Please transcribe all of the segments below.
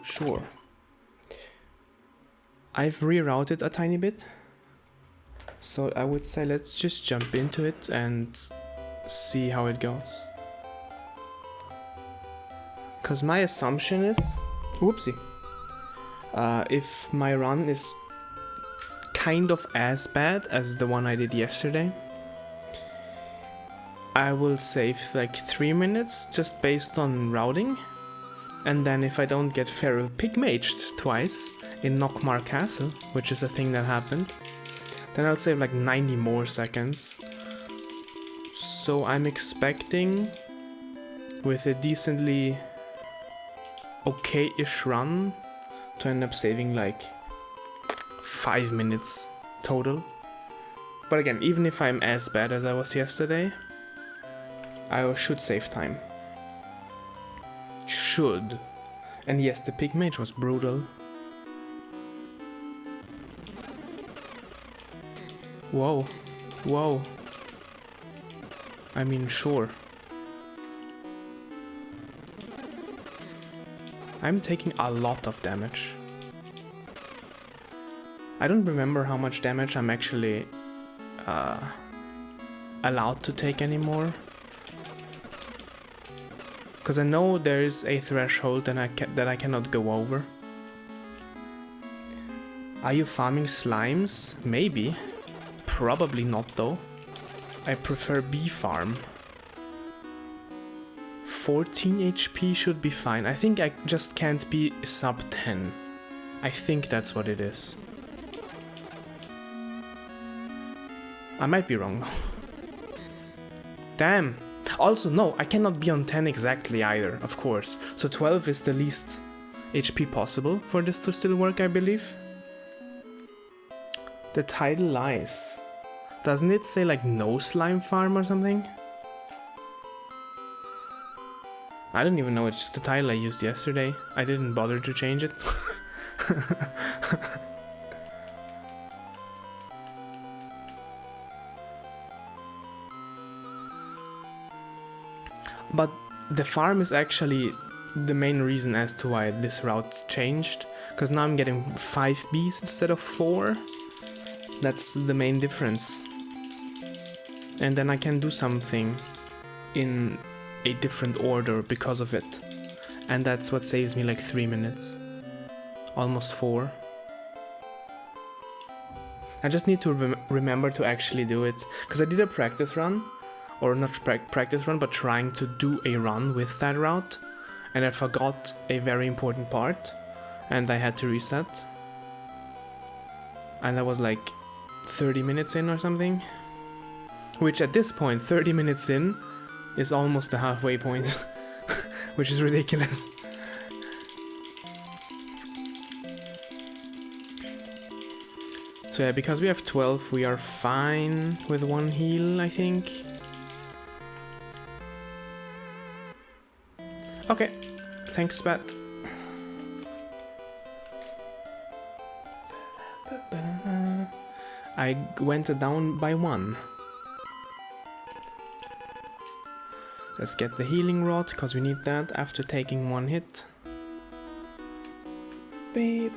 Sure. I've rerouted a tiny bit. So I would say let's just jump into it and see how it goes. Because my assumption is... Whoopsie. If my run is kind of as bad as the one I did yesterday, I will save like 3 minutes just based on routing. And then if I don't get feral pigmaged twice in Nockmar Castle, which is a thing that happened, then I'll save like 90 more seconds. So I'm expecting, with a decently okay-ish run, to end up saving like 5 minutes total. But again, even if I'm as bad as I was yesterday, I should save time. Should. And yes, the pig mage was brutal. Whoa. Whoa. I mean, sure. I'm taking a lot of damage. I don't remember how much damage I'm actually allowed to take anymore. Because I know there is a threshold that I cannot go over. Are you farming slimes? Maybe. Probably not though. I prefer bee farm. 14 HP should be fine. I think I just can't be sub 10. I think that's what it is. I might be wrong though. Damn! Also, no, I cannot be on 10 exactly either, of course. So 12 is the least HP possible for this to still work, I believe. The title lies. Doesn't it say like no slime farm or something? I don't even know, it's just the title I used yesterday. I didn't bother to change it. But the farm is actually the main reason as to why this route changed. Because now I'm getting 5 bees instead of 4. That's the main difference. And then I can do something in a different order because of it. And that's what saves me like 3 minutes. Almost 4. I just need to remember to actually do it. Because I did a practice run. Or not practice run, but trying to do a run with that route. And I forgot a very important part. And I had to reset. And that was like 30 minutes in or something. Which at this point, 30 minutes in, is almost the halfway point. Which is ridiculous. So yeah, because we have 12, we are fine with 1 heal, I think. Okay, thanks, Bat. I went down by 1. Let's get the healing rod, because we need that after taking 1 hit. I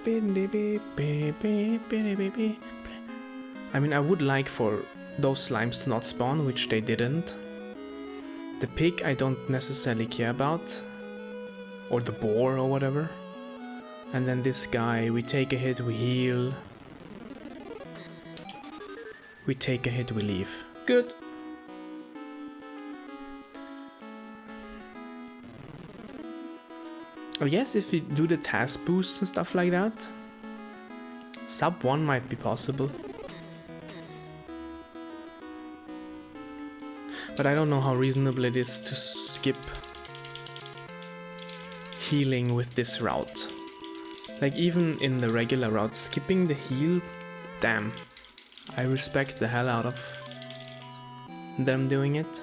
mean, I would like for those slimes to not spawn, which they didn't. The pig I don't necessarily care about. Or the boar or whatever. And then this guy, we take a hit, we heal. We take a hit, we leave. Good. I guess if we do the task boosts and stuff like that, sub 1 might be possible. But I don't know how reasonable it is to skip healing with this route. Like even in the regular route, skipping the heal, damn. I respect the hell out of them doing it.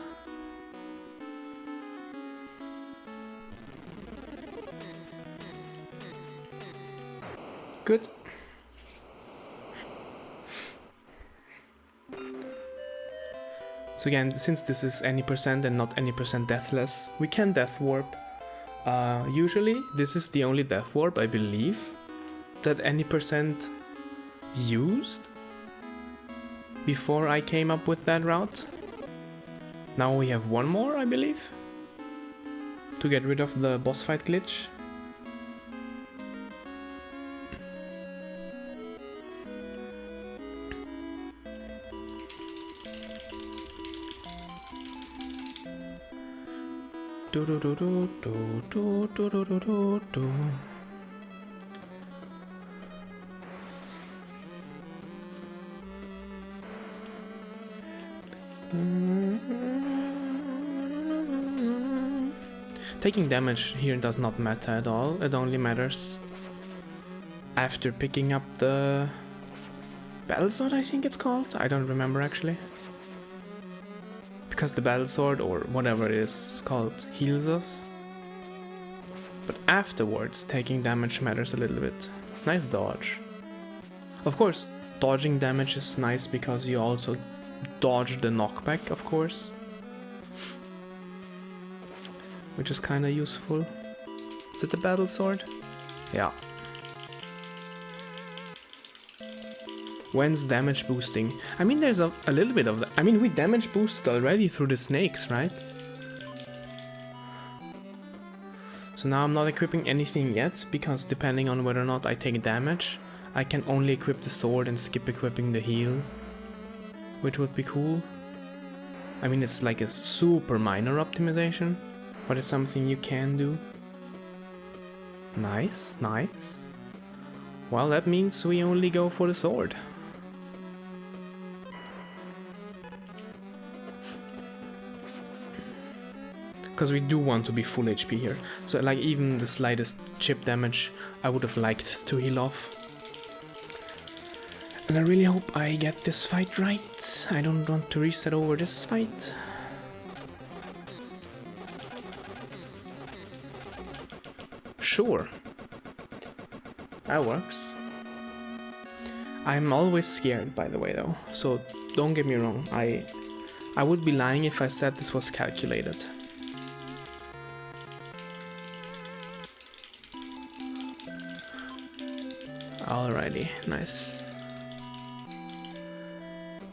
Good. So again, since this is any percent and not any percent deathless, we can death warp. Usually this is the only death warp, I believe, that any percent used before I came up with that route. Now we have one more, I believe, to get rid of the boss fight glitch. Do do do do do do do do do do. Taking damage here does not matter at all. It only matters after picking up the battle sword, I think it's called. I don't remember actually. Because the battle sword, or whatever it is called, heals us. But afterwards, taking damage matters a little bit. Nice dodge. Of course, dodging damage is nice because you also dodge the knockback, of course. Which is kinda useful. Is it the battle sword? Yeah. When's damage boosting? I mean, there's a little bit of that. I mean, we damage boosted already through the snakes, right? So now I'm not equipping anything yet, because depending on whether or not I take damage, I can only equip the sword and skip equipping the heal, which would be cool. I mean, it's like a super minor optimization, but it's something you can do. Nice, nice. Well, that means we only go for the sword. Because we do want to be full HP here. So like even the slightest chip damage I would have liked to heal off. And I really hope I get this fight right. I don't want to reset over this fight. Sure. That works. I'm always scared, by the way, though. So don't get me wrong. I would be lying if I said this was calculated. Alrighty, nice.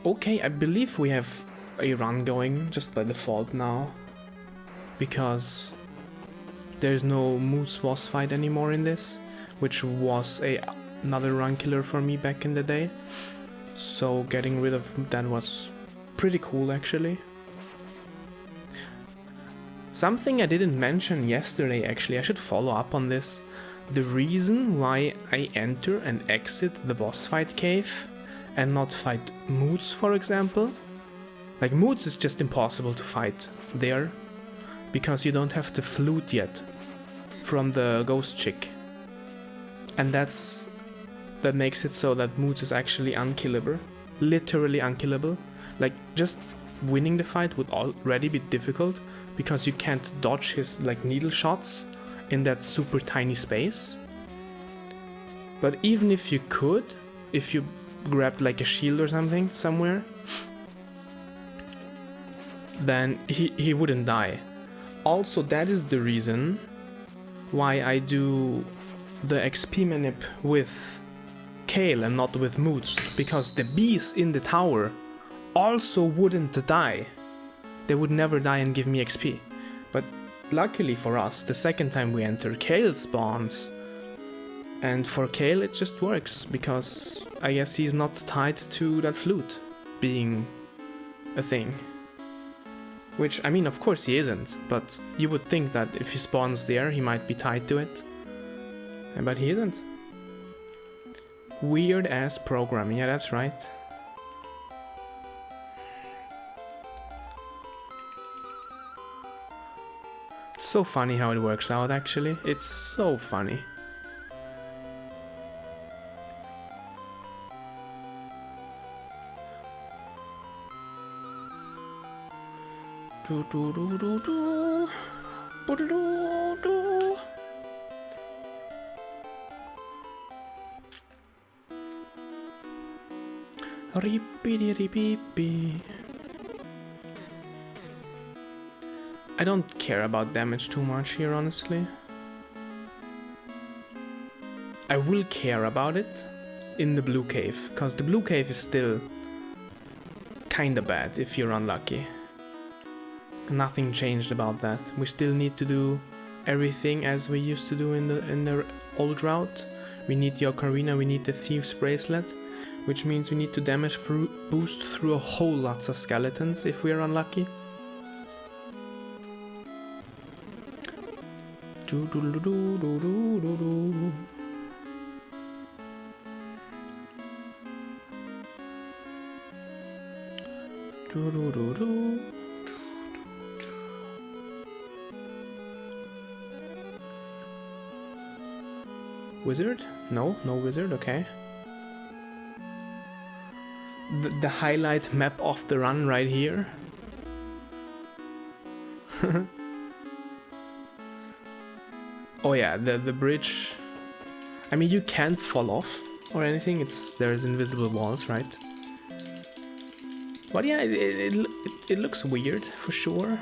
Okay, I believe we have a run going just by default now, because there's no Moods boss fight anymore in this, which was another run killer for me back in the day. So getting rid of that was pretty cool actually. Something I didn't mention yesterday actually, I should follow up on this. The reason why I enter and exit the boss fight cave and not fight Moods, for example. Like Moods is just impossible to fight there, because you don't have the flute yet from the ghost chick. And that makes it so that Moods is actually unkillable. Literally unkillable. Like just winning the fight would already be difficult, because you can't dodge his like needle shots in that super tiny space. But even if you could, if you grabbed like a shield or something somewhere, then he wouldn't die. Also, that is the reason why I do the XP manip with Kale and not with Moods, because the bees in the tower also wouldn't die. They would never die and give me XP. But luckily for us, the second time we enter, Kale spawns. And for Kale it just works, because I guess he's not tied to that flute being a thing. Which, I mean, of course he isn't, but you would think that if he spawns there, he might be tied to it. But he isn't. Weird ass programming, yeah, that's right. It's so funny how it works out, actually. It's so funny. Do do do do do. Do do do. Rippity-rippity. I don't care about damage too much here, honestly. I will care about it in the blue cave, because the blue cave is still kinda bad if you're unlucky. Nothing changed about that. We still need to do everything as we used to do in the old route. We need the ocarina, we need the Thief's Bracelet, which means we need to damage boost through a whole lots of skeletons if we are unlucky. Wizard? No wizard, okay. The highlight map of the run right here. Oh yeah, the bridge. I mean, you can't fall off or anything. There's invisible walls, right? But yeah, it looks weird for sure.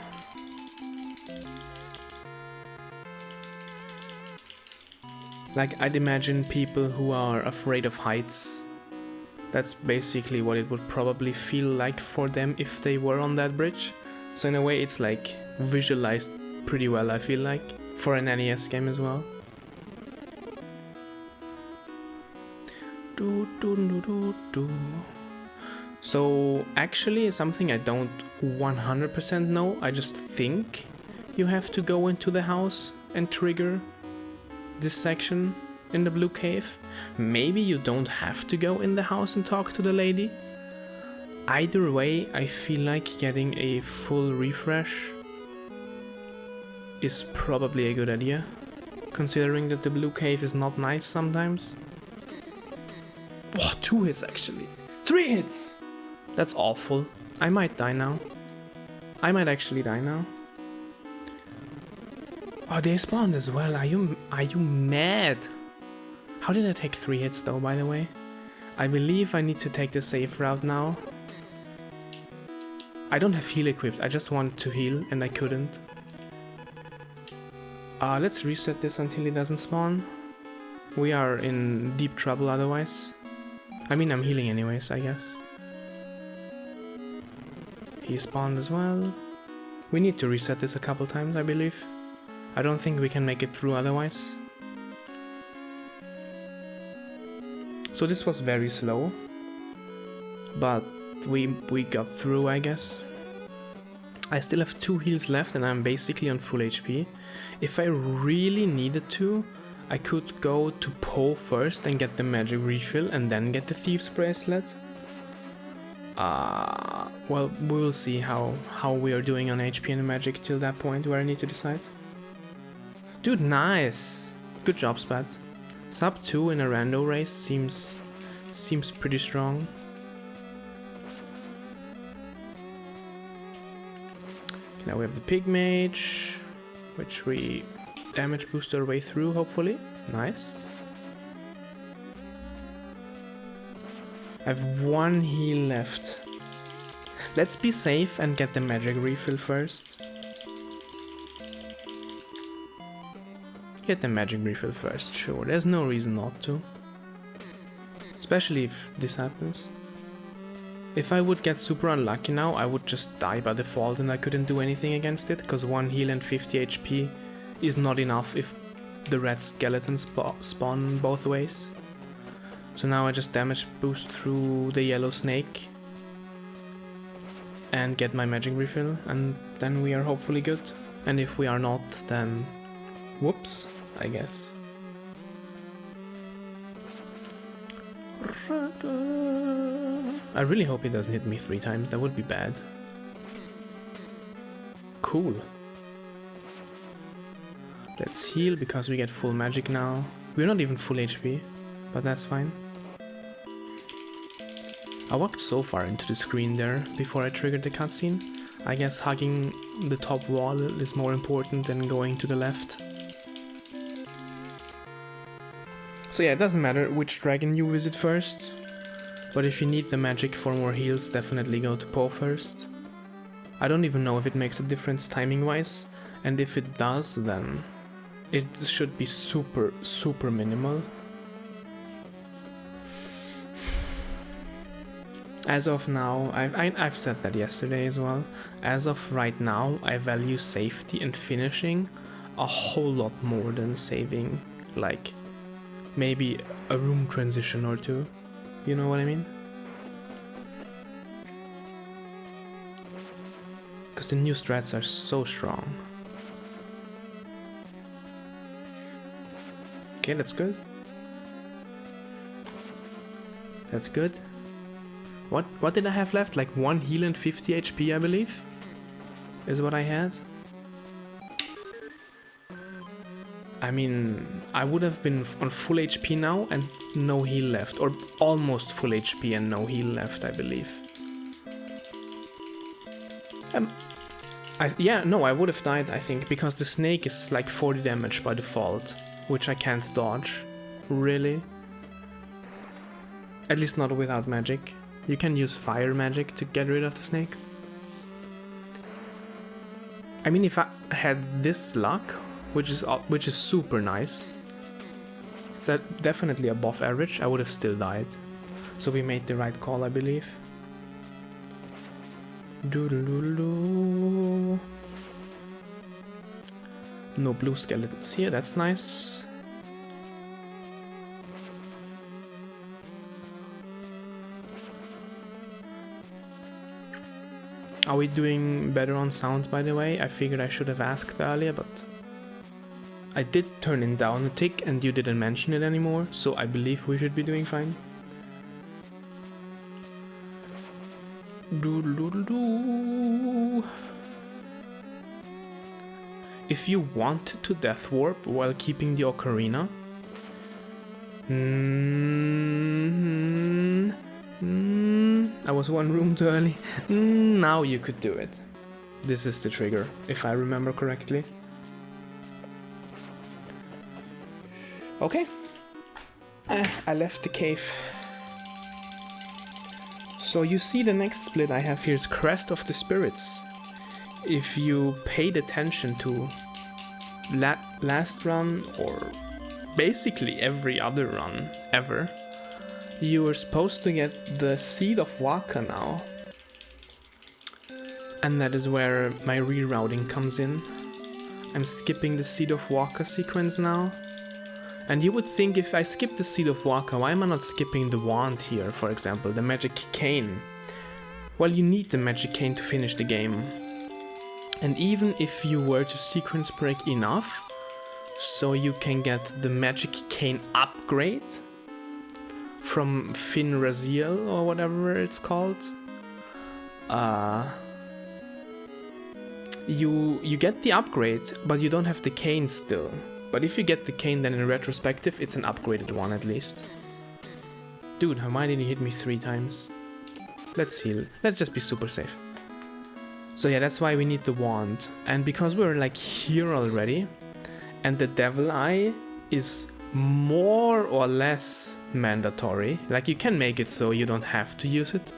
Like, I'd imagine people who are afraid of heights. That's basically what it would probably feel like for them if they were on that bridge. So in a way, it's like visualized pretty well, I feel like, for an NES game as well. So actually, something I don't 100% know, I just think you have to go into the house and trigger this section in the blue cave. Maybe you don't have to go in the house and talk to the lady. Either way, I feel like getting a full refresh is probably a good idea, considering that the blue cave is not nice sometimes. Oh, 2 hits actually. 3 hits! That's awful. I might die now. I might actually die now. Oh, they spawned as well. Are you mad? How did I take 3 hits though, by the way? I believe I need to take the safe route now. I don't have heal equipped. I just wanted to heal and I couldn't. Let's reset this until it doesn't spawn. We are in deep trouble otherwise. I mean, I'm healing anyways, I guess. He spawned as well. We need to reset this a couple times, I believe. I don't think we can make it through otherwise. So this was very slow, but we got through, I guess. I still have 2 heals left and I'm basically on full HP. If I really needed to, I could go to Po first and get the magic refill and then get the Thief's Bracelet. Well, we will see how we are doing on HP and magic till that point where I need to decide. Dude, nice! Good job, Spat. Sub 2 in a rando race seems pretty strong. Now we have the Pig Mage, which we damage boost our way through, hopefully. Nice. I have 1 heal left. Let's be safe and get the magic refill first. Get the magic refill first, sure. There's no reason not to. Especially if this happens. If I would get super unlucky now, I would just die by default and I couldn't do anything against it, because 1 heal and 50 HP is not enough if the red skeletons spawn both ways. So now I just damage boost through the yellow snake and get my magic refill, and then we are hopefully good. And if we are not, then whoops, I guess. I really hope he doesn't hit me 3 times, that would be bad. Cool. Let's heal because we get full magic now. We're not even full HP, but that's fine. I walked so far into the screen there before I triggered the cutscene. I guess hugging the top wall is more important than going to the left. So yeah, it doesn't matter which dragon you visit first, but if you need the magic for more heals, definitely go to Po first. I don't even know if it makes a difference timing wise, and if it does, then it should be super minimal. As of now, I've said that yesterday as well. As of right now, I value safety and finishing a whole lot more than saving, like, maybe a room transition or two. You know what I mean? Because the new strats are so strong. Okay, that's good. That's good. What did I have left? Like 1 heal and 50 HP, I believe? Is what I had. I mean, I would have been on full HP now and no heal left. Or almost full HP and no heal left, I believe. Yeah, no, I would have died, I think, because the snake is like 40 damage by default, which I can't dodge. Really? At least not without magic. You can use fire magic to get rid of the snake. I mean, if I had this luck, which is super nice, it's definitely above average, I would have still died. So we made the right call, I believe. Doodle-doodle-doo. No blue skeletons here, that's nice. Are we doing better on sound, by the way? I figured I should have asked earlier, but I did turn it down a tick and you didn't mention it anymore, so I believe we should be doing fine. Doodle-doodle-doo. If you want to death warp while keeping the ocarina, I was one room too early. Now you could do it. This is the trigger, if I remember correctly. Okay. I left the cave. So you see the next split I have here is Crest of the Spirits. If you paid attention to last run, or basically every other run ever, you were supposed to get the Seed of Waka now. And that is where my rerouting comes in. I'm skipping the Seed of Waka sequence now. And you would think, if I skip the Seed of Waka, why am I not skipping the wand here, for example, the magic cane? Well, you need the magic cane to finish the game. And even if you were to sequence break enough, so you can get the magic cane upgrade from Fin Raziel or whatever it's called, you get the upgrade, but you don't have the cane still. But if you get the cane, then in retrospective, it's an upgraded one at least. Dude, why did he hit me 3 times? Let's heal. Let's just be super safe. So yeah, that's why we need the wand. And because we're like here already, and the Devil Eye is more or less mandatory. Like, you can make it so you don't have to use it,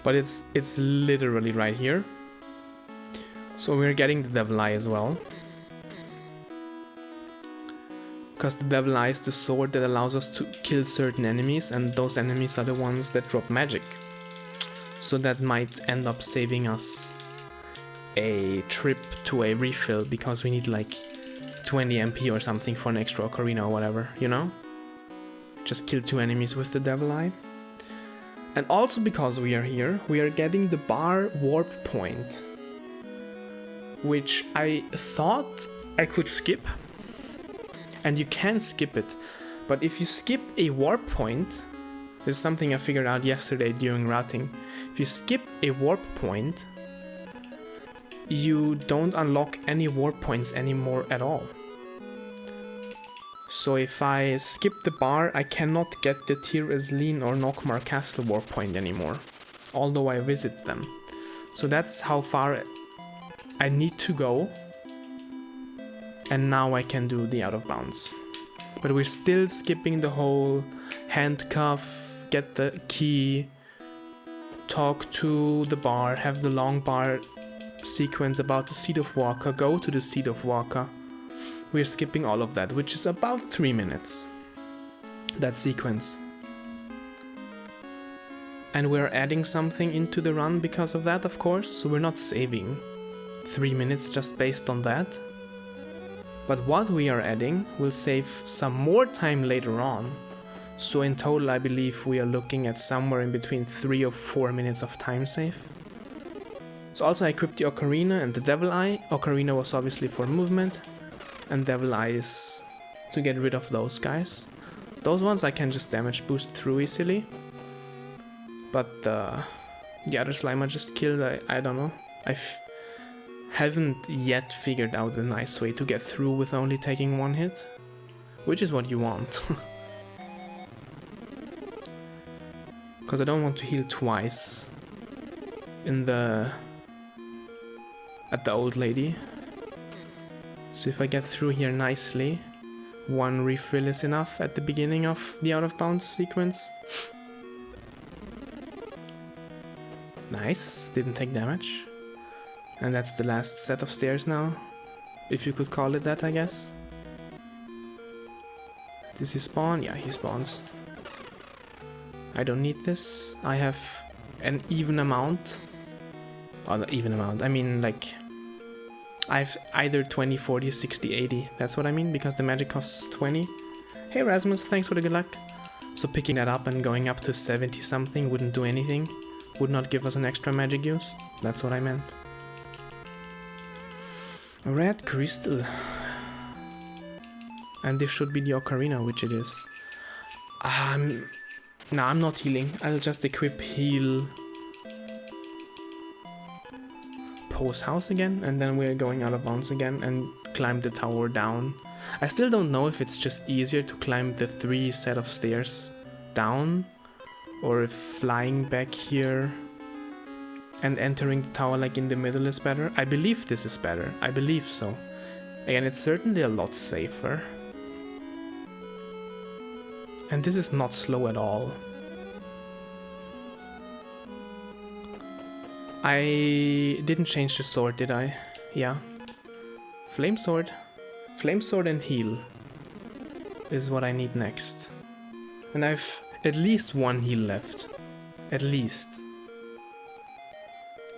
but it's literally right here. So we're getting the Devil Eye as well, because the Devil Eye is the sword that allows us to kill certain enemies, and those enemies are the ones that drop magic. So that might end up saving us a trip to a refill, because we need like 20 MP or something for an extra ocarina or whatever, you know? Just kill 2 enemies with the Devil Eye. And also because we are here, we are getting the bar warp point, which I thought I could skip. And you can skip it, but if you skip a warp point, this is something I figured out yesterday during routing. If you skip a warp point, you don't unlock any warp points anymore at all. So if I skip the bar, I cannot get the Tir Ezlin or Nockmar Castle warp point anymore, although I visit them. So that's how far I need to go, and now I can do the out of bounds. But we're still skipping the whole handcuff, get the key, talk to the bar, have the long bar sequence about the Seed of Waka, go to the Seed of Waka. We're skipping all of that, which is about 3 minutes, that sequence. And we're adding something into the run because of that, of course, so we're not saving 3 minutes just based on that. But what we are adding will save some more time later on. So in total I believe we are looking at somewhere in between 3 or 4 minutes of time save. So also I equipped the Ocarina and the Devil Eye. Ocarina was obviously for movement, and Devil Eye is to get rid of those guys. Those ones I can just damage boost through easily. But the other slime I just killed, I don't know. I haven't yet figured out a nice way to get through with only taking one hit. Which is what you want. Because I don't want to heal twice at the old lady. So if I get through here nicely, one refill is enough at the beginning of the out of bounds sequence. Nice, didn't take damage. And that's the last set of stairs now, if you could call it that, I guess. Does he spawn? Yeah, he spawns. I don't need this. I have an even amount. Oh, not even amount, I mean like... I've either 20, 40, 60, 80. That's what I mean, because the magic costs 20. Hey Rasmus, thanks for the good luck. So picking that up and going up to 70 something wouldn't do anything. Would not give us an extra magic use. That's what I meant. A red crystal. And this should be the Ocarina, which it is. No, I'm not healing. I'll just equip heal Poe's house again, and then we're going out of bounds again and climb the tower down. I still don't know if it's just easier to climb the 3 set of stairs down, or if flying back here and entering the tower like in the middle is better. I believe this is better. I believe so. Again, it's certainly a lot safer. And this is not slow at all. I didn't change the sword, did I? Yeah. Flame sword. Flame sword and heal is what I need next. And I've at least one heal left. At least.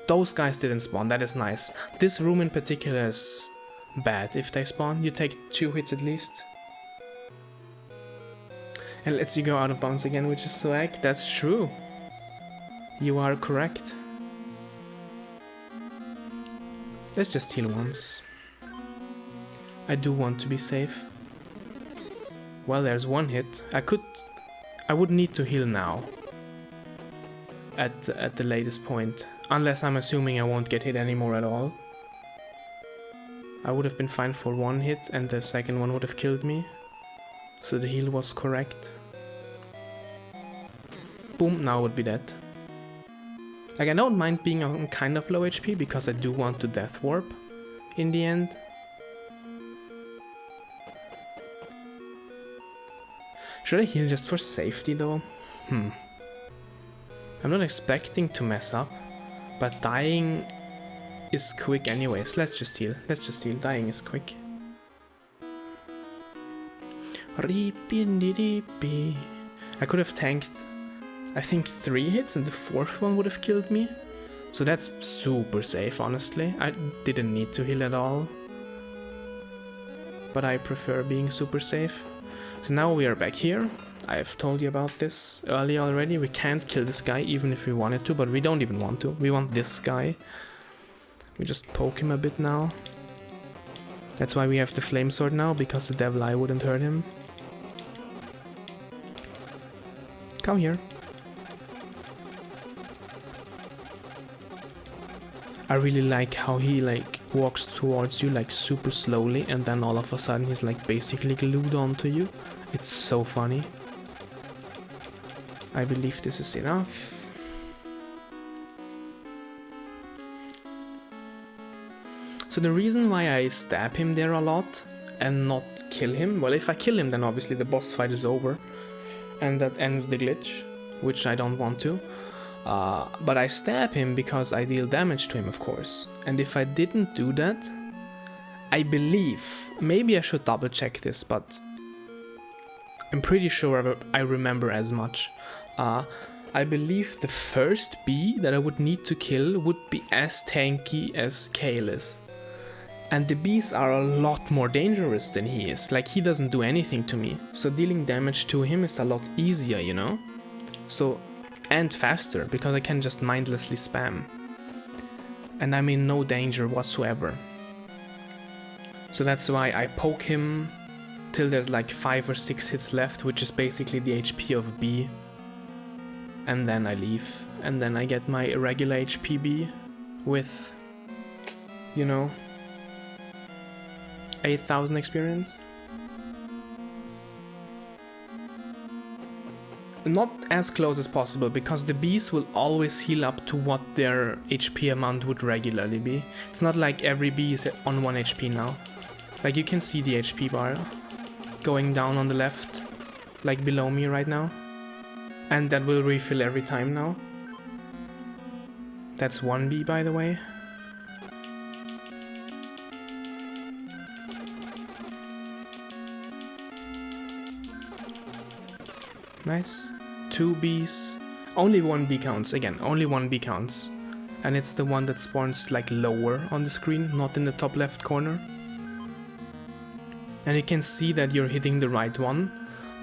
Those guys didn't spawn, that is nice. This room in particular is bad. If they spawn, you take 2 hits at least. And lets you go out of bounds again, which is swag. That's true. You are correct. Let's just heal once. I do want to be safe. Well, there's one hit. I would need to heal now. At the latest point. Unless I'm assuming I won't get hit anymore at all. I would have been fine for 1 hit and the second one would have killed me. So the heal was correct. Boom, now I would be dead. Like, I don't mind being on kind of low HP because I do want to death warp in the end. Should I heal just for safety though? I'm not expecting to mess up, but dying is quick anyways. Let's just heal. Let's just heal. Dying is quick. I could have tanked, I think 3 hits and the 4th one would have killed me. So that's super safe, honestly. I didn't need to heal at all. But I prefer being super safe. So now we are back here. I've told you about this earlier already. We can't kill this guy even if we wanted to, but we don't even want to. We want this guy. We just poke him a bit now. That's why we have the flame sword now, because the Devil Eye wouldn't hurt him. Come here. I really like how he like walks towards you like super slowly and then all of a sudden he's like basically glued onto you. It's so funny. I believe this is enough. So the reason why I stab him there a lot and not kill him, well, if I kill him then obviously the boss fight is over and that ends the glitch, which I don't want to. But I stab him because I deal damage to him, of course. And if I didn't do that, I believe, maybe I should double check this, but I'm pretty sure I remember as much. I believe the first bee that I would need to kill would be as tanky as Kale is. And the bees are a lot more dangerous than he is, like he doesn't do anything to me. So dealing damage to him is a lot easier, you know? So, and faster, because I can just mindlessly spam. And I'm in no danger whatsoever. So that's why I poke him till there's like 5 or 6 hits left, which is basically the HP of a bee. And then I leave. And then I get my regular HP bee with, you know, 8,000 experience. Not as close as possible, because the bees will always heal up to what their HP amount would regularly be. It's not like every bee is on 1 HP now. Like you can see the HP bar going down on the left, like below me right now. And that will refill every time now. That's 1 bee, by the way. Nice. 2 bees. Only 1 bee counts, again, only 1 bee counts. And it's the one that spawns like lower on the screen, not in the top left corner. And you can see that you're hitting the right one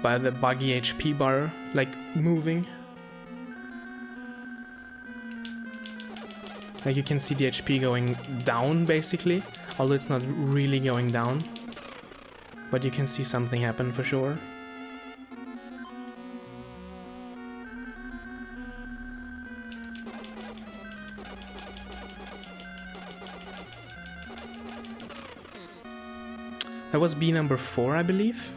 by the buggy HP bar, like, moving. Like you can see the HP going down, basically, although it's not really going down. But you can see something happen for sure. That was bee number 4, I believe.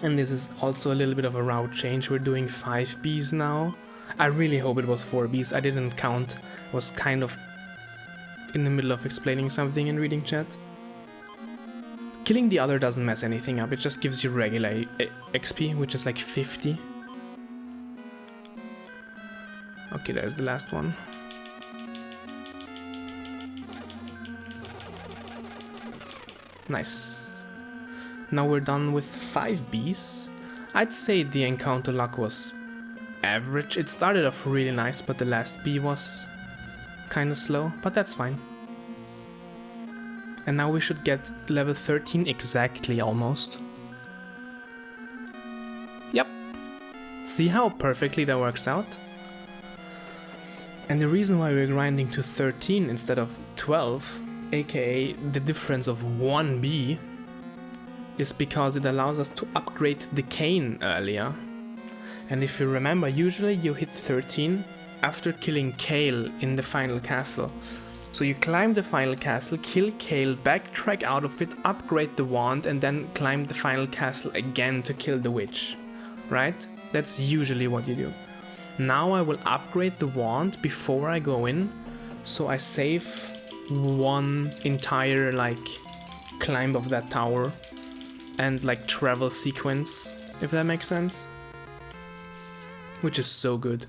And this is also a little bit of a route change. We're doing 5 bees now. I really hope it was 4 bees. I didn't count. I was kind of in the middle of explaining something and reading chat. Killing the other doesn't mess anything up. It just gives you regular XP, which is like 50. Okay, there's the last one. Nice. Now we're done with 5 bees. I'd say the encounter luck was average. It started off really nice, but the last bee was kinda slow, but that's fine. And now we should get level 13 exactly, almost. Yep. See how perfectly that works out? And the reason why we're grinding to 13 instead of 12, aka the difference of 1 bee, is because it allows us to upgrade the cane earlier. And if you remember, usually you hit 13 after killing Kale in the final castle. So you climb the final castle, kill Kale, backtrack out of it, upgrade the wand, and then climb the final castle again to kill the witch. Right? That's usually what you do. Now I will upgrade the wand before I go in, so I save 1 entire like climb of that tower and like travel sequence, if that makes sense. Which is so good.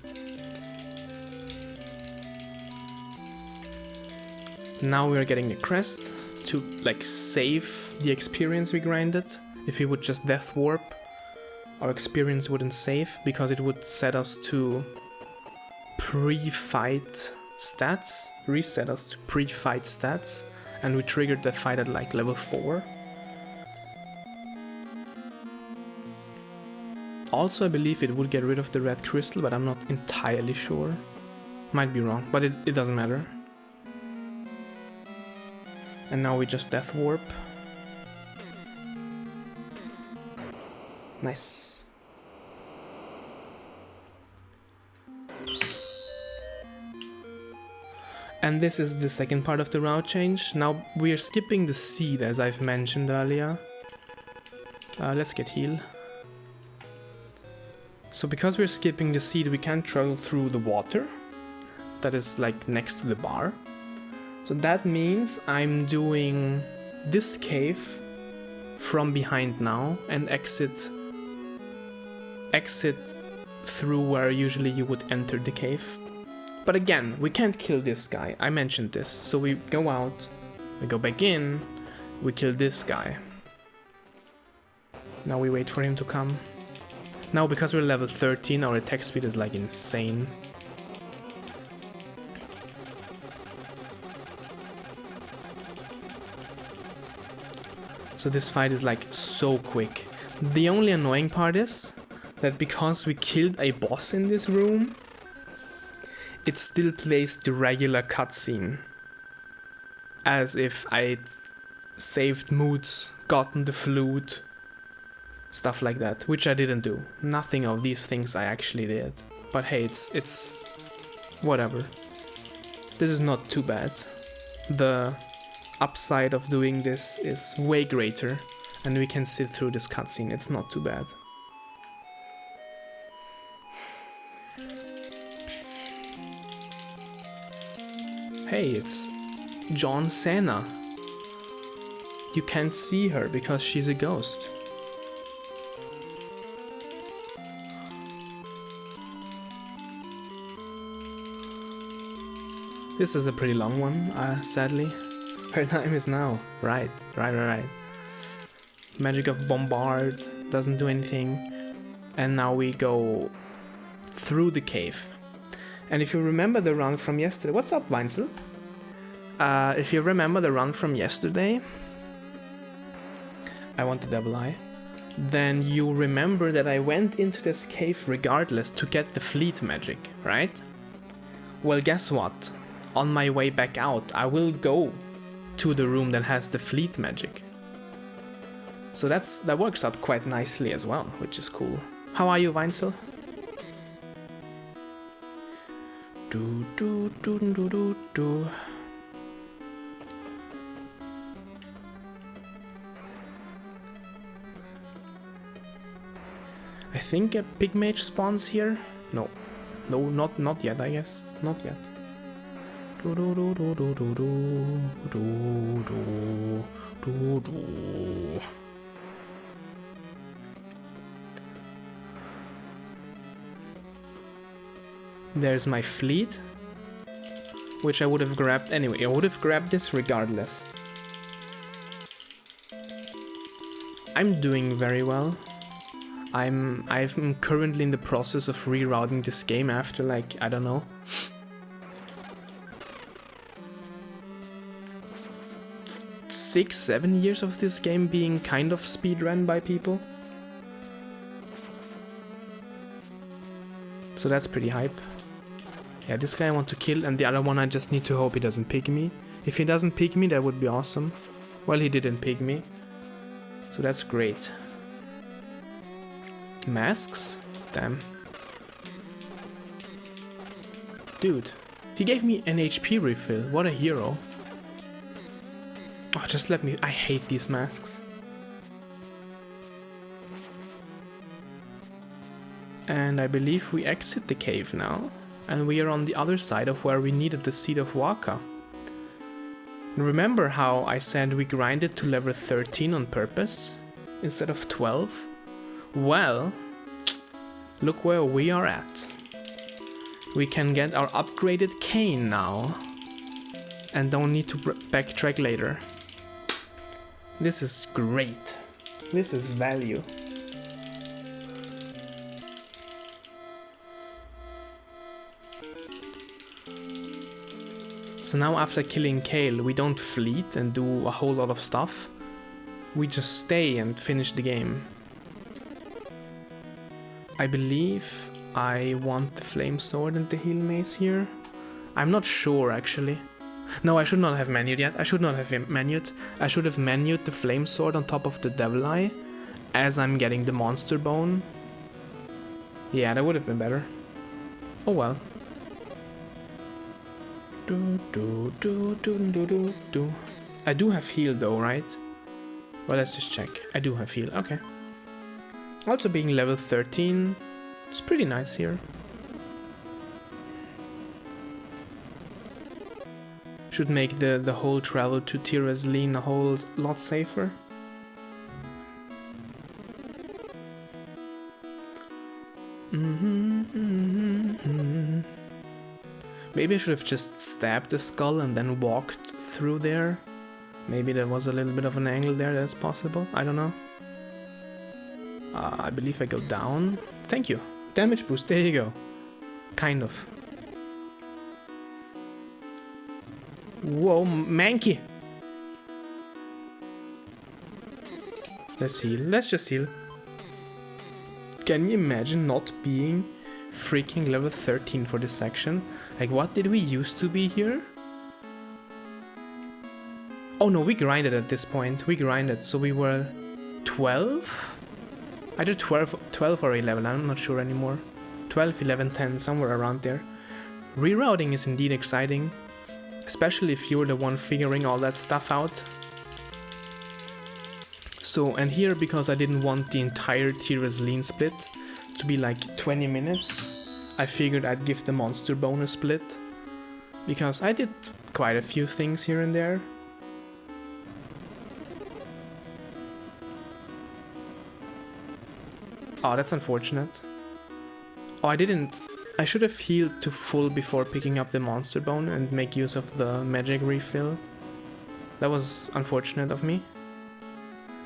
Now we are getting a crest to like save the experience we grinded. If we would just death warp, our experience wouldn't save because it would set us to pre-fight stats, reset us to pre-fight stats, and we triggered the fight at like level 4. Also, I believe it would get rid of the red crystal, but I'm not entirely sure. Might be wrong, but it doesn't matter. And now we just death warp. Nice. And this is the second part of the route change. Now we are skipping the seed, as I've mentioned earlier. Let's get heal. So because we're skipping the seed, we can't travel through the water that is like next to the bar. So that means I'm doing this cave from behind now and exit through where usually you would enter the cave. But again, we can't kill this guy. I mentioned this. So we go out, we go back in, we kill this guy. Now we wait for him to come. Now, because we're level 13, our attack speed is like insane. So this fight is like so quick. The only annoying part is that because we killed a boss in this room, it still plays the regular cutscene. As if I'd saved moods, gotten the flute, stuff like that, which I didn't do. Nothing of these things I actually did. But hey, it's whatever. This is not too bad. The upside of doing this is way greater, and we can sit through this cutscene. It's not too bad. Hey, it's John Cena. You can't see her because she's a ghost. This is a pretty long one, sadly. Her time is now. Right. Magic of Bombard doesn't do anything. And now we go through the cave. And if you remember the run from yesterday... What's up, Weinzel? If you remember the run from yesterday... I want the double eye. Then you remember that I went into this cave regardless to get the fleet magic, right? Well, guess what? On my way back out, I will go to the room that has the fleet magic. So that works out quite nicely as well, which is cool. How are you, Weinzel? I think a pig mage spawns here. No, not yet. I guess not yet. There's my fleet, which I would have grabbed anyway. I would have grabbed this regardless. I'm doing very well. I'm currently in the process of rerouting this game after, like, I don't know, 6-7 years of this game being kind of speedrun by people. So that's pretty hype. Yeah, this guy I want to kill, and the other one I just need to hope he doesn't pick me. If he doesn't pick me, that would be awesome. Well, he didn't pick me, so that's great. Masks? Damn. Dude, he gave me an HP refill. What a hero. Oh, just let me... I hate these masks. And I believe we exit the cave now. And we are on the other side of where we needed the Seed of Waka. Remember how I said we grinded to level 13 on purpose instead of 12? Well, look where we are at. We can get our upgraded cane now and don't need to backtrack later. This is great. This is value. So now after killing Kale, we don't fleet and do a whole lot of stuff. We just stay and finish the game. I believe I want the Flame Sword and the Heal Mace here. I'm not sure actually. No, I should not have menued yet. I should not have menued. I should have menued the Flame Sword on top of the Devil Eye as I'm getting the Monster Bone. Yeah, that would have been better. Oh well. I do have heal though, right? Well, let's just check. I do have heal, okay. Also being level 13, it's pretty nice here. Should make the whole travel to Tirasleen a whole lot safer. Maybe I should have just stabbed the skull and then walked through there. Maybe there was a little bit of an angle there that's possible. I don't know. I believe I go down. Thank you. Damage boost, there you go. Kind of. Whoa, Mankey! Let's heal. Let's just heal. Can you imagine not being freaking level 13 for this section? Like, what did we used to be here? Oh no, we grinded at this point. We grinded, so we were 12? Either 12 or 11, I'm not sure anymore. 12, 11, 10, somewhere around there. Rerouting is indeed exciting, especially if you're the one figuring all that stuff out. So, and here, because I didn't want the entire Tira's lean split to be like 20 minutes, I figured I'd give the monster bonus split, because I did quite a few things here and there. Oh, that's unfortunate. Oh, I should have healed to full before picking up the monster bone and make use of the magic refill. That was unfortunate of me.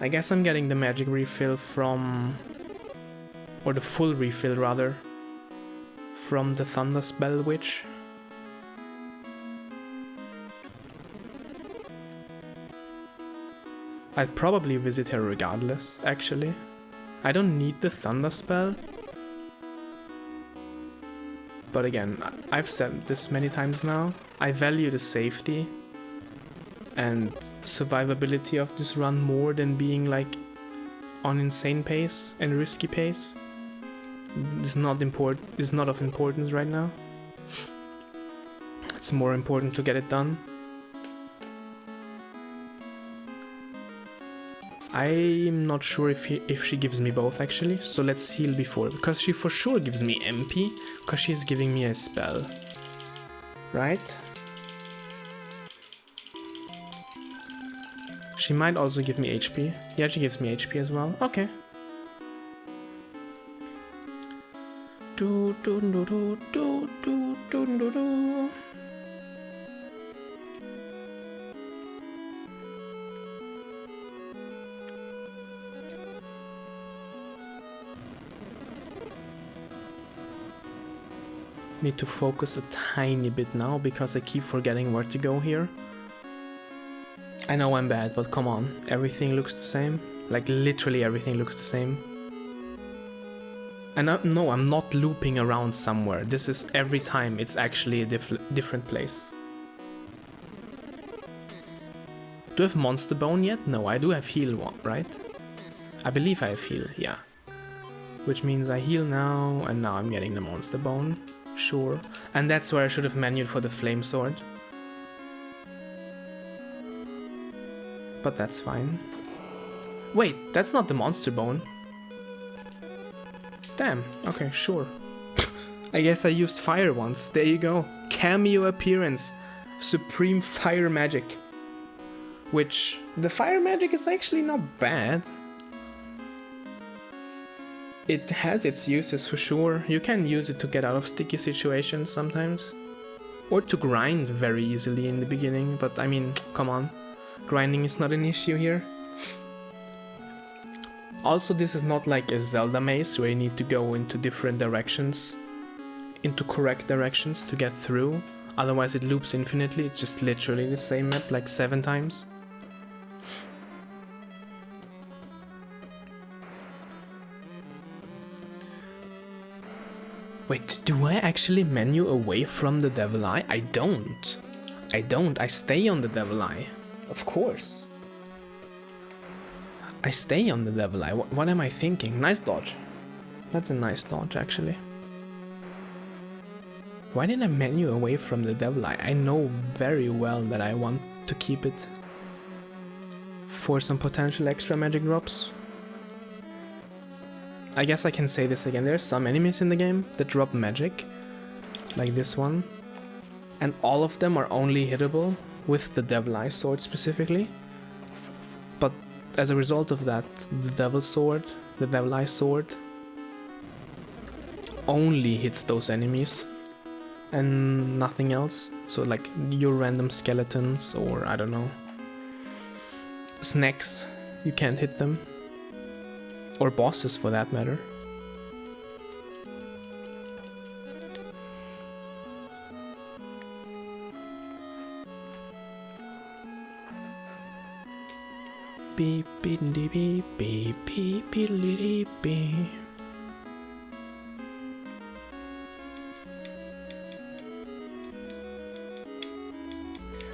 I guess I'm getting the magic refill from... or the full refill rather, from the Thunder Spell Witch. I'd probably visit her regardless, actually. I don't need the Thunder Spell. But again, I've said this many times now, I value the safety and survivability of this run more than being like on insane pace and risky pace. It's not of importance right now. It's more important to get it done. I'm not sure if she gives me both actually, so let's heal before, because she for sure gives me MP, because she's giving me a spell. Right? She might also give me HP. Yeah, she gives me HP as well. Okay. Need to focus a tiny bit now because I keep forgetting where to go here. I know I'm bad, but come on, everything looks the same. Like literally everything looks the same. And no, I'm not looping around somewhere. This is every time it's actually a different place. Do I have Monster Bone yet? No, I do have Heal one, right? I believe I have Heal, yeah. Which means I heal now, and now I'm getting the Monster Bone. Sure. And that's where I should have menued for the Flame Sword. But that's fine. Wait, that's not the Monster Bone. Damn, okay, sure. I guess I used fire once, there you go. Cameo appearance. Supreme Fire Magic. Which, the Fire Magic is actually not bad. It has its uses for sure. You can use it to get out of sticky situations sometimes. Or to grind very easily in the beginning, but I mean, come on. Grinding is not an issue here. Also, this is not like a Zelda maze where you need to go into different directions, into correct directions to get through. Otherwise it loops infinitely, it's just literally the same map like 7 times. Wait, do I actually menu away from the Devil Eye? I don't. I stay on the Devil Eye. Of course. I stay on the Devil Eye. What am I thinking? Nice dodge. That's a nice dodge, actually. Why did I menu away from the Devil Eye? I know very well that I want to keep it for some potential extra magic drops. I guess I can say this again. There's some enemies in the game that drop magic, like this one. And all of them are only hittable with the Devil Eye Sword specifically. But as a result of that, the Devil Eye Sword, only hits those enemies and nothing else. So like your random skeletons or I don't know, snakes, you can't hit them. Or bosses for that matter. Beep beep beep beep beep beep beep.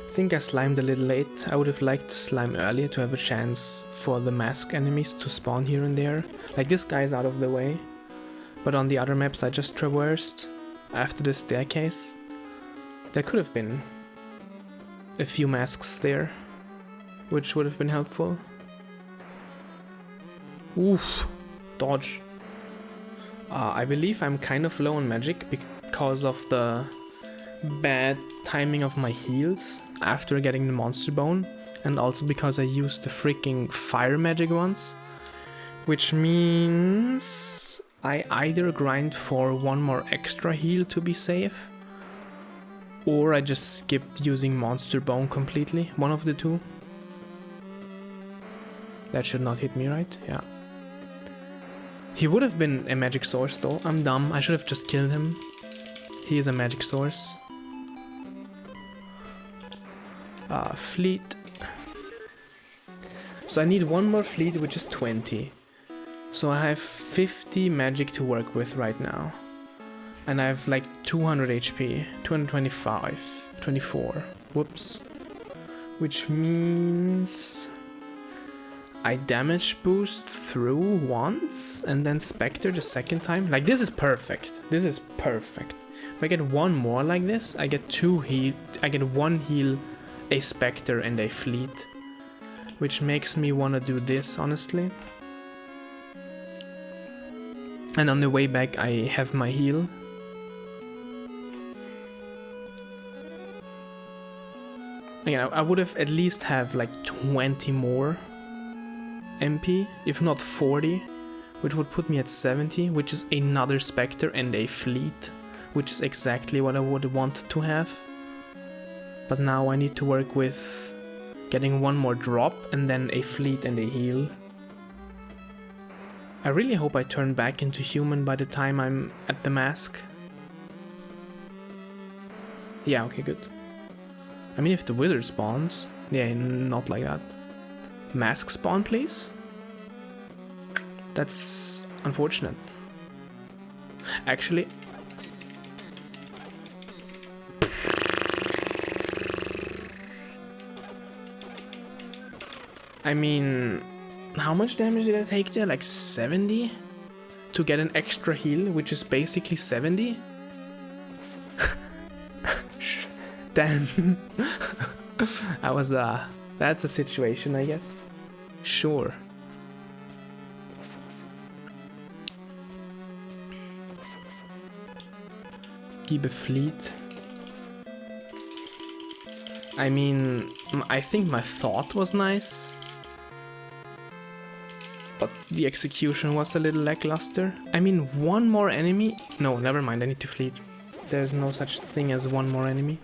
I think I slimed a little late. I would have liked to slime earlier to have a chance for the mask enemies to spawn here and there. Like this guy's out of the way. But on the other maps I just traversed after the staircase, there could have been a few masks there, which would have been helpful. Oof, dodge. I believe I'm kind of low on magic because of the bad timing of my heals after getting the monster bone, and also because I used the freaking fire magic once, which means I either grind for one more extra heal to be safe, or I just skipped using monster bone completely, one of the two. That should not hit me, right? Yeah. He would have been a magic source though. I'm dumb, I should have just killed him. He is a magic source. Fleet. So I need one more fleet, which is 20. So I have 50 magic to work with right now. And I have like 200 HP, 225, 24. Whoops. Which means I damage boost through once and then Spectre the second time. Like this is perfect. This is perfect. If I get one more like this, I get 2 heal. I get 1 heal, a Spectre and a fleet, which makes me want to do this, honestly. And on the way back I have my heal. Again, I would have at least have like 20 more MP, if not 40, which would put me at 70, which is another Spectre and a fleet, which is exactly what I would want to have. But now I need to work with getting one more drop and then a fleet and a heal. I really hope I turn back into human by the time I'm at the mask. Yeah, okay, good. I mean, if the wizard spawns... Yeah, not like that. Mask spawn, please? That's unfortunate. Actually... I mean, how much damage did I take there? Like 70? To get an extra heal, which is basically 70? Damn. That's a situation, I guess. Sure. Keep a fleet. I mean, I think my thought was nice, but the execution was a little lackluster. I mean, one more enemy? No, never mind, I need to fleet. There's no such thing as one more enemy.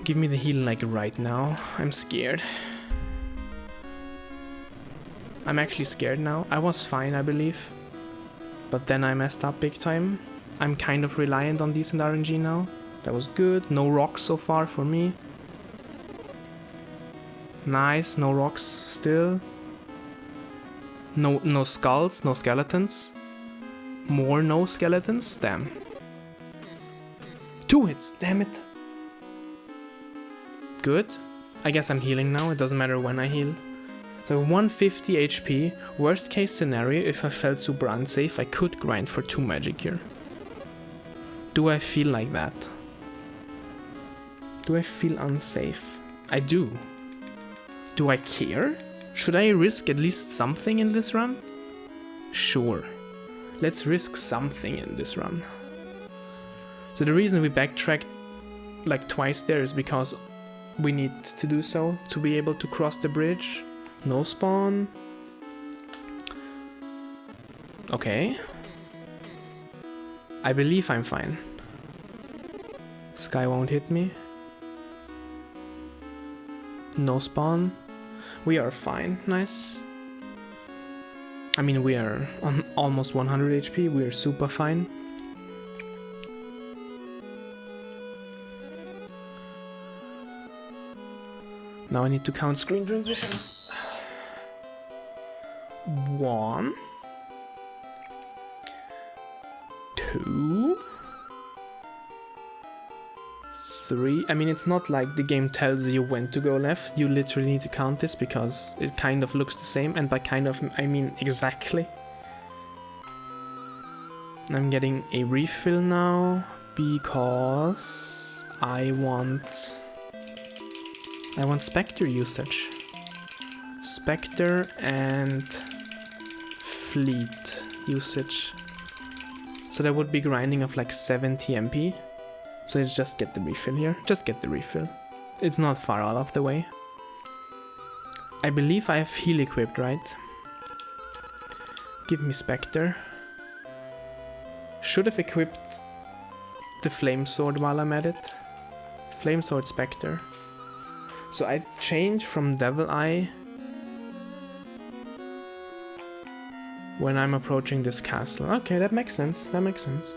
Give me the heal like right now. I'm scared. I'm actually scared now. I was fine, I believe. But then I messed up big time. I'm kind of reliant on decent RNG now. That was good. No rocks so far for me. Nice, no rocks still. No skulls, no skeletons. More no skeletons? Damn. 2 hits, damn it. Good. I guess I'm healing now, it doesn't matter when I heal. So 150 HP. Worst case scenario, if I felt super unsafe, I could grind for 2 magic here. Do I feel like that? Do I feel unsafe? I do. Do I care? Should I risk at least something in this run? Sure. Let's risk something in this run. So the reason we backtracked like twice there is because we need to do so to be able to cross the bridge. No spawn. Okay. I believe I'm fine. Sky won't hit me. No spawn. We are fine. Nice. I mean, we are on almost 100 HP, we are super fine. Now I need to count screen transitions. 1, 2, 3. I mean, it's not like the game tells you when to go left. You literally need to count this because it kind of looks the same, and by kind of I mean exactly. I'm getting a refill now because I want Spectre usage. Spectre and Fleet usage. So that would be grinding of like 70 MP. So let's just get the refill here. Just get the refill. It's not far out of the way. I believe I have heal equipped, right? Give me Spectre. Should have equipped the Flame Sword while I'm at it. Flame Sword Spectre. So I change from Devil Eye when I'm approaching this castle. Okay, that makes sense. That makes sense.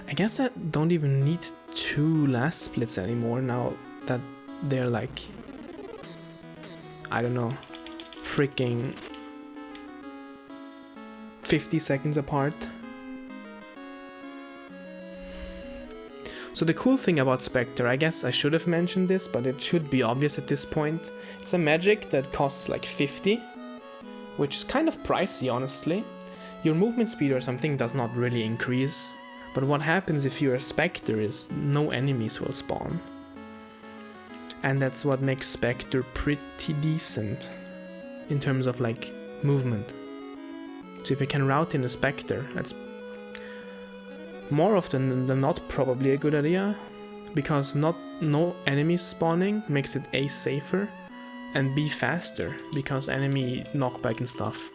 I guess I don't even need 2 last splits anymore now that they're like, I don't know, freaking 50 seconds apart. So the cool thing about Spectre, I guess I should have mentioned this, but it should be obvious at this point. It's a magic that costs like 50, which is kind of pricey, honestly. Your movement speed or something does not really increase, but what happens if you're a Spectre is no enemies will spawn. And that's what makes Spectre pretty decent in terms of like movement. So if you can route in a Spectre, that's more often than not probably a good idea, because no enemies spawning makes it A, safer, and B, faster, because enemy knockback and stuff,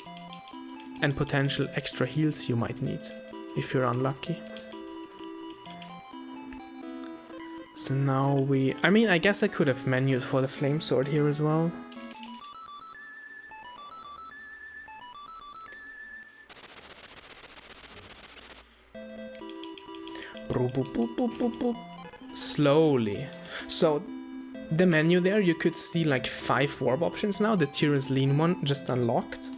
and potential extra heals you might need if you're unlucky. So now I mean, I guess I could have menued for the Flame Sword here as well. Slowly. So the menu there, you could see like 5 warp options now. The Tyrus Lean one just unlocked.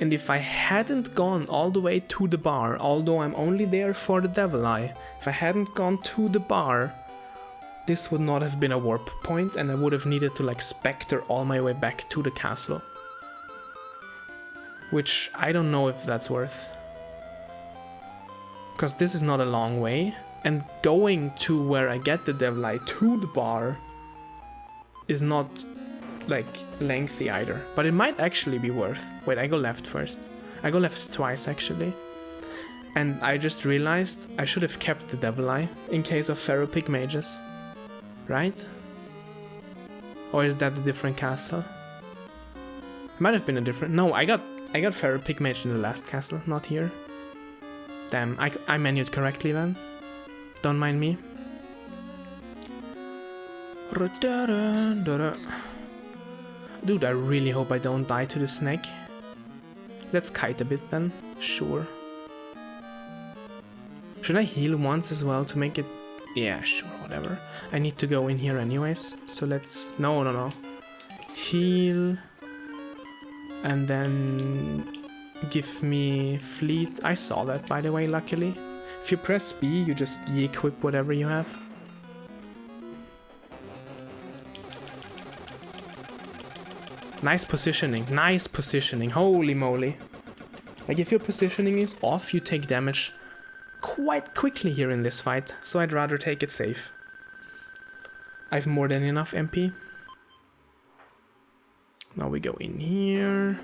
And if I hadn't gone all the way to the bar, although I'm only there for the Devil Eye, if I hadn't gone to the bar, this would not have been a warp point, and I would have needed to like Spectre all my way back to the castle. Which I don't know if that's worth. Because this is not a long way, and going to where I get the Devil Eye to the bar is not like lengthy either, but it might actually be worth. Wait, I go left first. I go left twice actually. And I just realized I should have kept the Devil Eye in case of Ferropig mages. Right? Or is that a different castle? Might have been a different... No, I got Ferropig mage in the last castle, not here. Damn, I menued correctly then. Don't mind me. Dude, I really hope I don't die to the snake. Let's kite a bit then. Sure. Should I heal once as well to make it... Yeah, sure, whatever. I need to go in here anyways. So let's... No. Heal. And then... give me fleet. I saw that, by the way, luckily. If you press B, you just equip whatever you have. Nice positioning. Nice positioning. Holy moly. Like, if your positioning is off, you take damage quite quickly here in this fight. So I'd rather take it safe. I have more than enough MP. Now we go in here.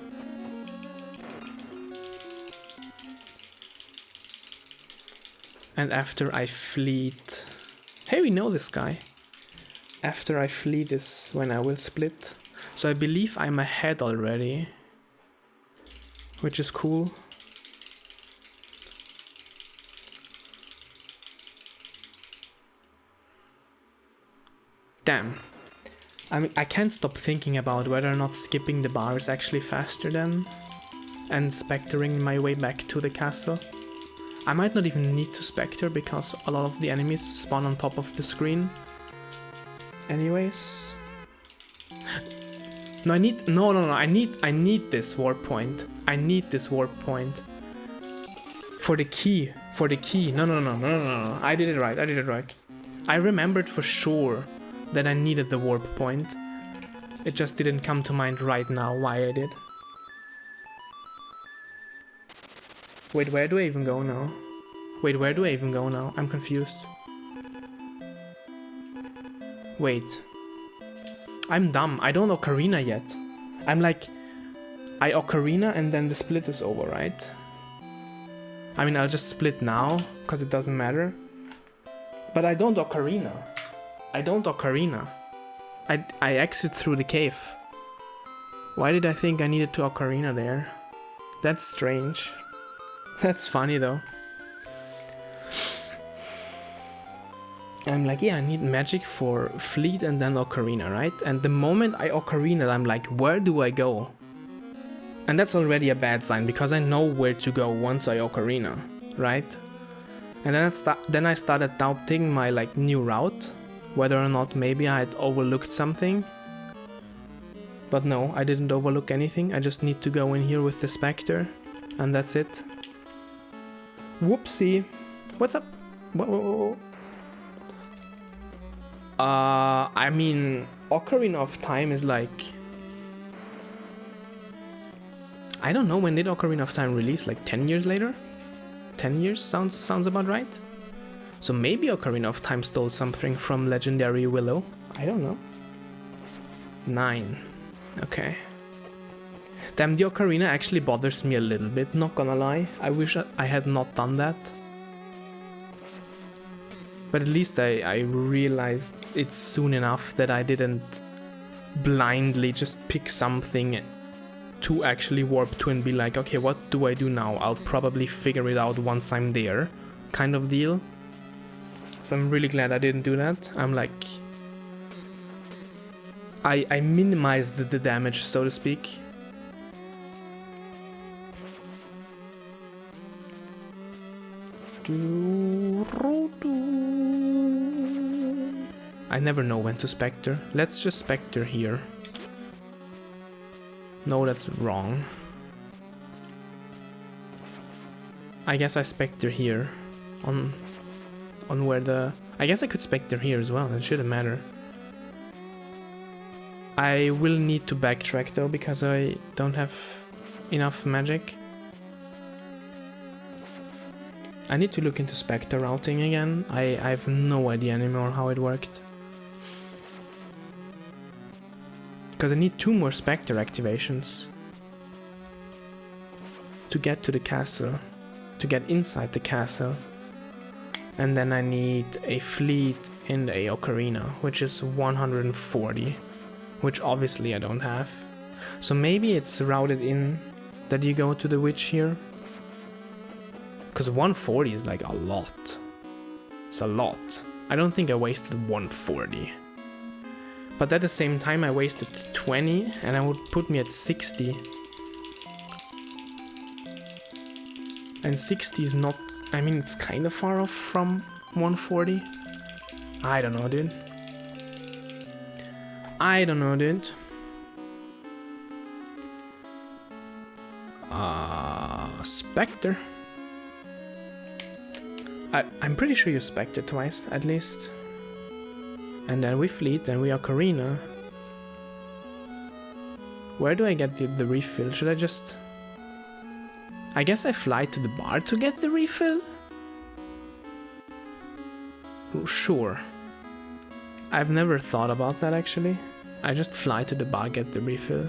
And after I fleet... Hey, we know this guy. After I fleet is when I will split. So I believe I'm ahead already. Which is cool. Damn. I mean, I can't stop thinking about whether or not skipping the bar is actually faster than and spectering my way back to the castle. I might not even need to specter because a lot of the enemies spawn on top of the screen. Anyways. No, I need... No, I need this warp point. I need this warp point. For the key. For the key. No. I did it right. I remembered for sure that I needed the warp point. It just didn't come to mind right now why I did. Wait, where do I even go now? I'm confused. Wait. I'm dumb. I don't ocarina yet. I'm like... I ocarina and then the split is over, right? I mean, I'll just split now, because it doesn't matter. But I don't ocarina. I exit through the cave. Why did I think I needed to ocarina there? That's strange. That's funny though. I'm like, yeah, I need magic for fleet and then ocarina, right? And the moment I ocarina, I'm like, where do I go? And that's already a bad sign, because I know where to go once I ocarina, right? And then I started doubting my like new route, whether or not maybe I had overlooked something. But no, I didn't overlook anything. I just need to go in here with the Spectre, and that's it. Whoopsie. What's up? Whoa. I mean, Ocarina of Time is like... I don't know, when did Ocarina of Time release? Like 10 years later? 10 years sounds about right. So maybe Ocarina of Time stole something from legendary Willow. I don't know. 9. Okay. Damn, the Ocarina actually bothers me a little bit, not gonna lie. I wish I had not done that. But at least I realized it soon enough that I didn't blindly just pick something to actually warp to and be like, okay, what do I do now? I'll probably figure it out once I'm there, kind of deal. So I'm really glad I didn't do that. I'm like... I minimized the damage, so to speak. I never know when to Spectre. Let's just Spectre here. No, that's wrong. I guess I Spectre here. On where the... I guess I could Spectre here as well, it shouldn't matter. I will need to backtrack though, because I don't have enough magic. I need to look into Spectre routing again. I have no idea anymore how it worked. Because I need 2 more Spectre activations to get to the castle, to get inside the castle. And then I need a fleet and a ocarina, which is 140, which obviously I don't have. So maybe it's routed in that you go to the witch here. Because 140 is like a lot. It's a lot. I don't think I wasted 140. But at the same time I wasted 20 and I would put me at 60. And 60 is not... I mean, it's kind of far off from 140. I don't know, dude. Spectre. I'm pretty sure you Spectre twice, at least. And then we fleet, and we ocarina. Where do I get the refill? Should I just... I guess I fly to the bar to get the refill? Sure. I've never thought about that actually. I just fly to the bar, get the refill.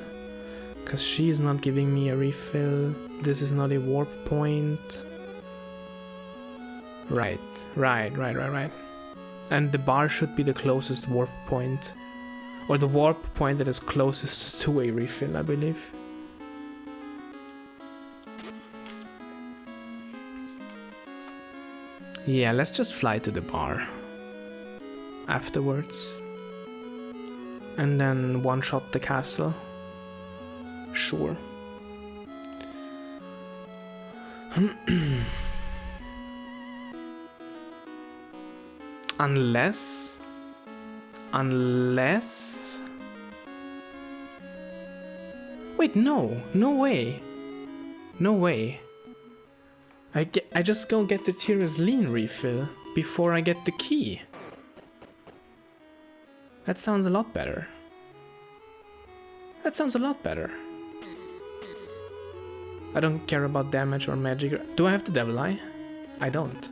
Because she's not giving me a refill. This is not a warp point. Right. And the bar should be the closest warp point. Or the warp point that is closest to a refill, I believe. Yeah, let's just fly to the bar afterwards. and then one-shot the castle. Sure. Unless... Wait, no! No way! No way. I just go get the Tyrus Lean refill before I get the key. That sounds a lot better. That sounds a lot better. I don't care about damage or magic. Do I have the Devil Eye? I don't.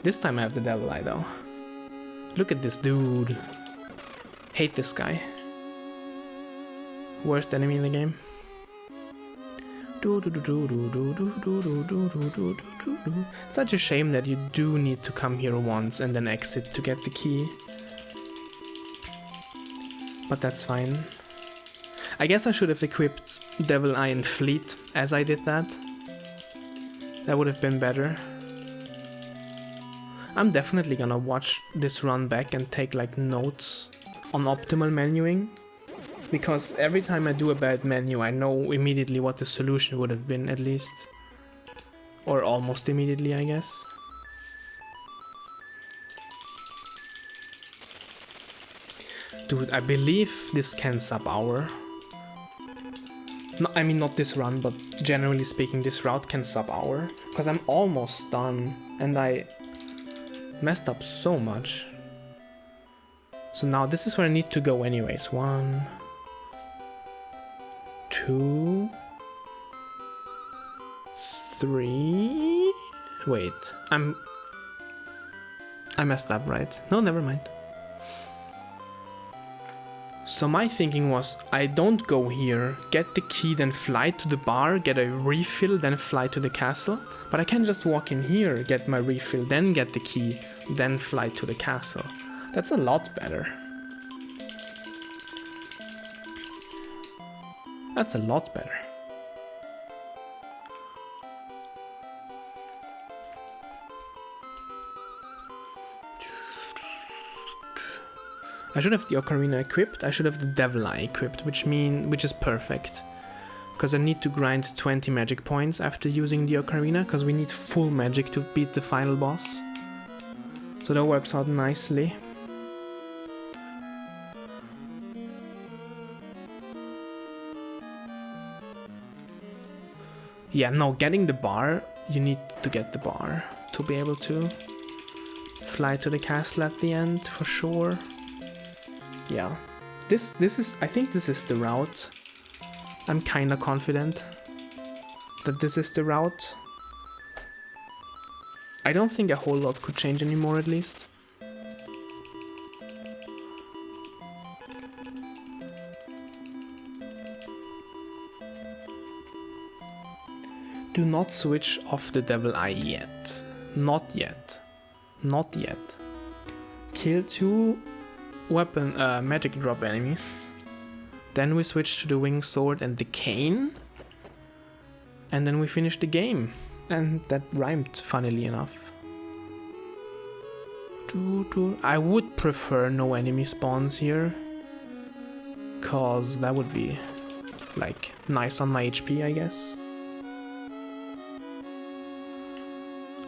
This time I have the Devil Eye though. Look at this dude. Hate this guy. Worst enemy in the game. Such a shame that you do need to come here once and then exit to get the key. But that's fine. I guess I should have equipped Devil Eye and Fleet as I did that. That would have been better. I'm definitely gonna watch this run back and take like notes on optimal menuing. Because every time I do a bad menu, I know immediately what the solution would have been, at least. Or almost immediately, I guess. Dude, I believe this can sub-hour. No, I mean, not this run, but generally speaking, this route can sub-hour. Because I'm almost done, and I messed up so much. So now this is where I need to go anyways. 1... 2... 3... Wait, I messed up, right? No, never mind. So my thinking was, I don't go here, get the key, then fly to the bar, get a refill, then fly to the castle. But I can just walk in here, get my refill, then get the key, then fly to the castle. That's a lot better. That's a lot better. I should have the Ocarina equipped, I should have the Devil Eye equipped, which is perfect. Because I need to grind 20 magic points after using the Ocarina, because we need full magic to beat the final boss. So that works out nicely. Yeah, no, getting the bar, you need to get the bar to be able to fly to the castle at the end, for sure. Yeah, this is, I think this is the route. I'm kinda confident that this is the route. I don't think a whole lot could change anymore, at least. Do not switch off the Devil Eye yet. Not yet. Not yet. Kill 2 weapon magic drop enemies. Then we switch to the wing sword and the cane. And then we finish the game. And that rhymed, funnily enough. I would prefer no enemy spawns here. Cause that would be like nice on my HP, I guess.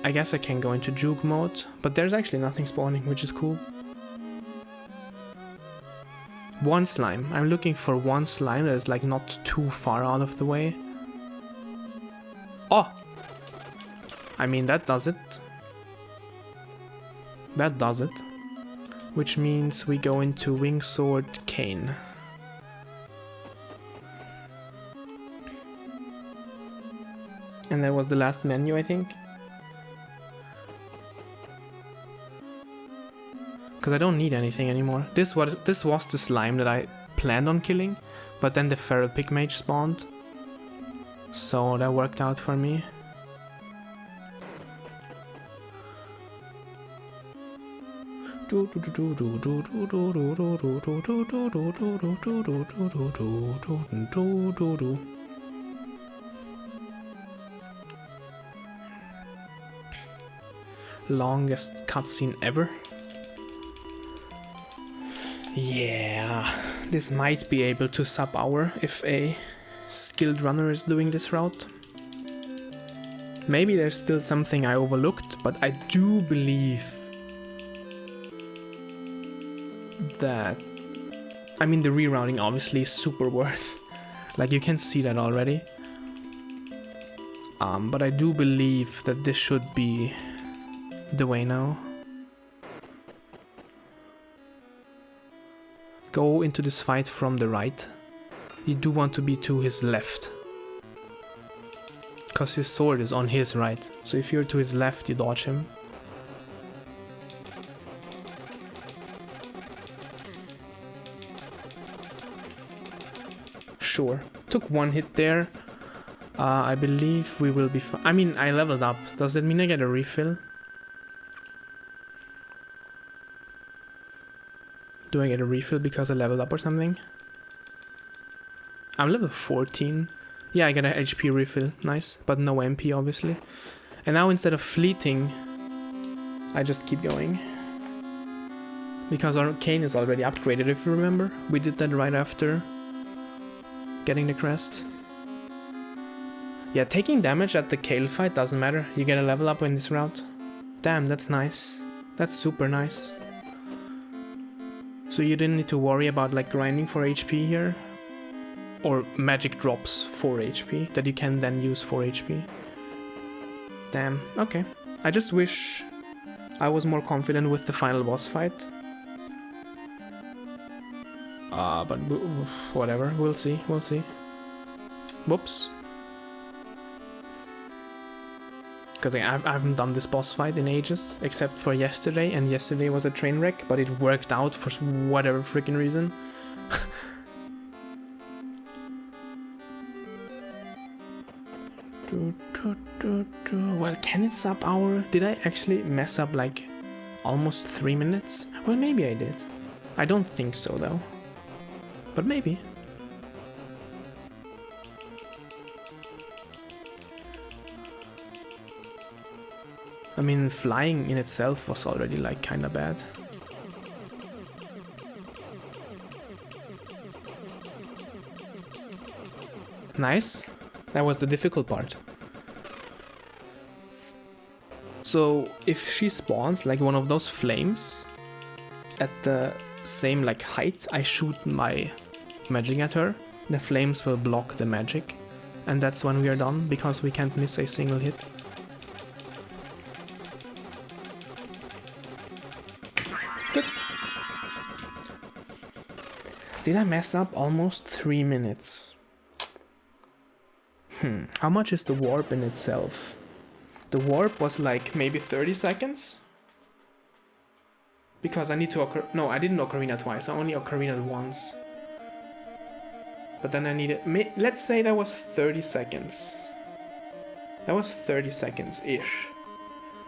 I guess I can go into juke mode, but there's actually nothing spawning, which is cool. One slime. I'm looking for one slime that is like not too far out of the way. Oh! I mean, that does it. That does it. Which means we go into wing sword cane. And that was the last menu, I think. Because I don't need anything anymore. This was the slime that I planned on killing, but then the feral pig mage spawned. So that worked out for me. Longest cutscene ever. Yeah, this might be able to sub-hour if a skilled runner is doing this route. Maybe there's still something I overlooked, but I do believe that... I mean, the rerouting obviously is super worth. Like, you can see that already. But I do believe that this should be the way now. Go into this fight from the right. You do want to be to his left. Because his sword is on his right. So if you're to his left, you dodge him. Sure. Took one hit there. I believe we will be fine. I mean, I leveled up. Does that mean I get a refill? Do I get a refill because I leveled up or something? I'm level 14. Yeah, I get a HP refill. Nice. But no MP, obviously. And now instead of fleeting, I just keep going. Because our Arcane is already upgraded, if you remember. We did that right after getting the crest. Yeah, taking damage at the Kale fight doesn't matter. You get a level up in this route. Damn, that's nice. That's super nice. So you didn't need to worry about like grinding for HP here? Or magic drops for HP that you can then use for HP. Damn, okay. I just wish I was more confident with the final boss fight. But whatever, we'll see, we'll see. Whoops. Because I haven't done this boss fight in ages, except for yesterday, and yesterday was a train wreck, but it worked out for whatever freaking reason. Well, can it sub hour? Did I actually mess up like almost 3 minutes? Well, maybe I did. I don't think so though. But maybe. I mean, flying in itself was already like kinda bad. Nice. That was the difficult part. So if she spawns like one of those flames at the same like height I shoot my magic at her, the flames will block the magic, and that's when we are done because we can't miss a single hit. Good. Did I mess up almost 3 minutes? How much is the warp in itself? The warp was like maybe 30 seconds? Because I need to no, I didn't ocarina twice, I only ocarinaed once. But then I needed, let's say that was 30 seconds. That was 30 seconds-ish.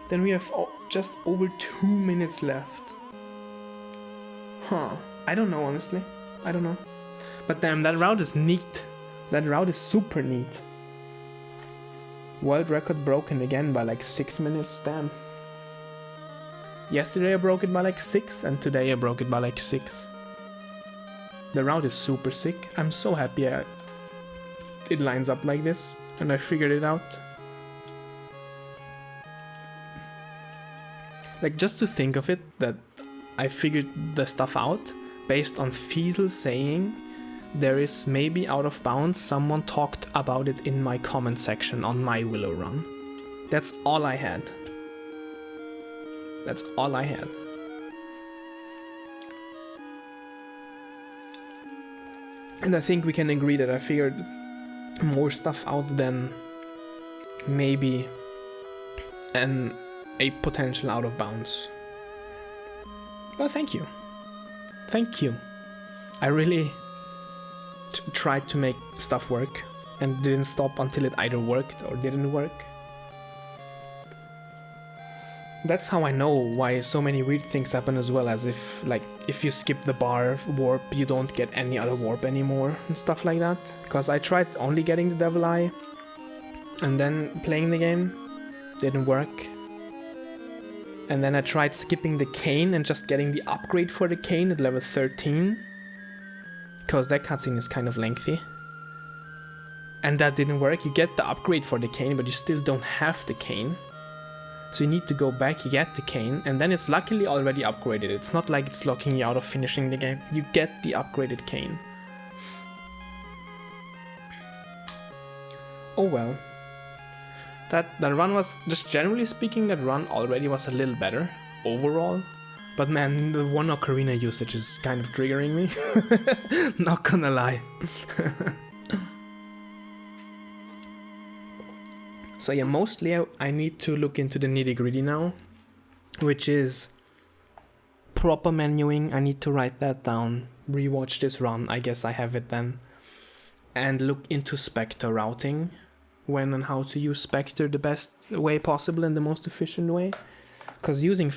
Then we have just over 2 minutes left. Huh, I don't know honestly, I don't know. But damn, that route is neat. That route is super neat. World record broken again by like 6 minutes, damn. Yesterday I broke it by like 6 and today I broke it by like 6. The route is super sick. I'm so happy it lines up like this and I figured it out. Like just to think of it, that I figured the stuff out based on Fiesel saying there is maybe out of bounds, someone talked about it in my comment section on my Willow run. That's all I had. That's all I had. And I think we can agree that I figured more stuff out than maybe a potential out of bounds. Well, thank you. Thank you. I really tried to make stuff work and didn't stop until it either worked or didn't work. That's how I know why so many weird things happen as well, as if you skip the bar warp, you don't get any other warp anymore and stuff like that. Because I tried only getting the Devil Eye and then playing the game, didn't work. And then I tried skipping the cane and just getting the upgrade for the cane at level 13. Because that cutscene is kind of lengthy. And that didn't work. You get the upgrade for the cane, but you still don't have the cane. So you need to go back, you get the cane, and then it's luckily already upgraded. It's not like it's locking you out of finishing the game. You get the upgraded cane. Oh well. That run was, just generally speaking, that run already was a little better overall. But man, the one ocarina usage is kind of triggering me. Not gonna lie. So yeah, mostly I need to look into the nitty-gritty now, which is proper menuing. I need to write that down, rewatch this run, I guess I have it then, and look into Spectre routing, when and how to use Spectre the best way possible and the most efficient way. Because using